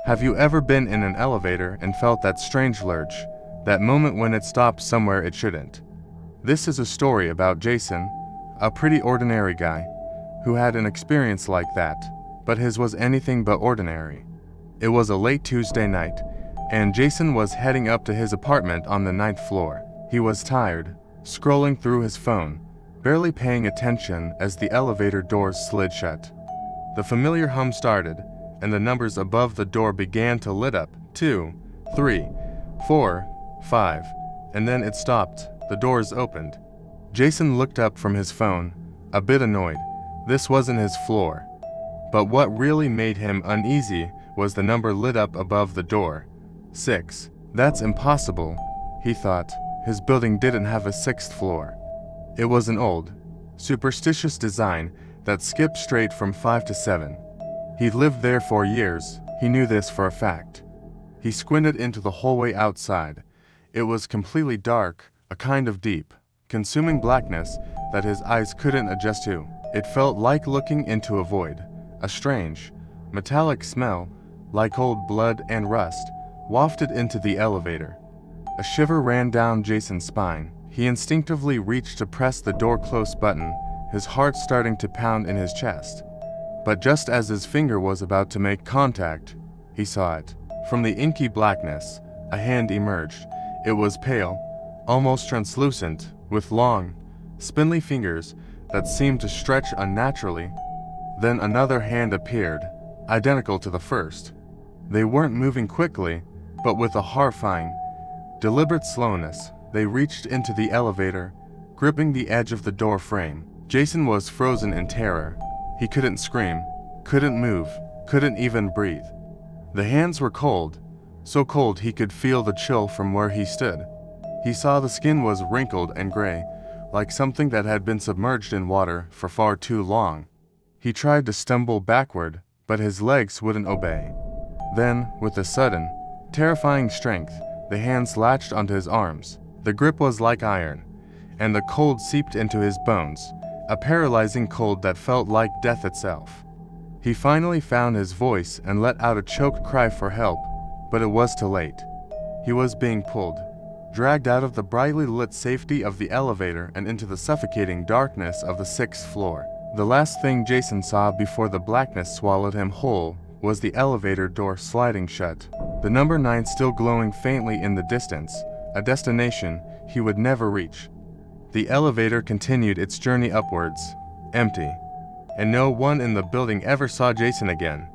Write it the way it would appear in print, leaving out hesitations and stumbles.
Have you ever been in an elevator and felt that strange lurch, that moment when it stopped somewhere it shouldn't? This is a story about Jason, a pretty ordinary guy, who had an experience like that, but his was anything but ordinary. It was a late Tuesday night, and Jason was heading up to his apartment on the ninth floor. He was tired, scrolling through his phone, barely paying attention as the elevator doors slid shut. The familiar hum started, and the numbers above the door began to lit up. 2, 3, 4, 5, and then it stopped. The doors opened. Jason looked up from his phone, a bit annoyed. This wasn't his floor. But what really made him uneasy was the number lit up above the door. 6. That's impossible, he thought. His building didn't have a sixth floor. It was an old, superstitious design that skipped straight from 5 to 7. He'd lived there for years, he knew this for a fact. He squinted into the hallway outside. It was completely dark, a kind of deep, consuming blackness that his eyes couldn't adjust to. It felt like looking into a void. A strange, metallic smell, like old blood and rust, wafted into the elevator. A shiver ran down Jason's spine. He instinctively reached to press the door close button, his heart starting to pound in his chest. But just as his finger was about to make contact, he saw it. From the inky blackness, a hand emerged. It was pale, almost translucent, with long, spindly fingers that seemed to stretch unnaturally. Then another hand appeared, identical to the first. They weren't moving quickly, but with a horrifying, deliberate slowness, they reached into the elevator, gripping the edge of the door frame. Jason was frozen in terror. He couldn't scream, couldn't move, couldn't even breathe. The hands were cold, so cold he could feel the chill from where he stood. He saw the skin was wrinkled and gray, like something that had been submerged in water for far too long. He tried to stumble backward, but his legs wouldn't obey. Then, with a sudden, terrifying strength, the hands latched onto his arms. The grip was like iron, and the cold seeped into his bones, a paralyzing cold that felt like death itself. He finally found his voice and let out a choked cry for help, but it was too late. He was being pulled, dragged out of the brightly lit safety of the elevator and into the suffocating darkness of the sixth floor. The last thing Jason saw before the blackness swallowed him whole was the elevator door sliding shut, the number 9 still glowing faintly in the distance, a destination he would never reach. The elevator continued its journey upwards, empty, and no one in the building ever saw Jason again.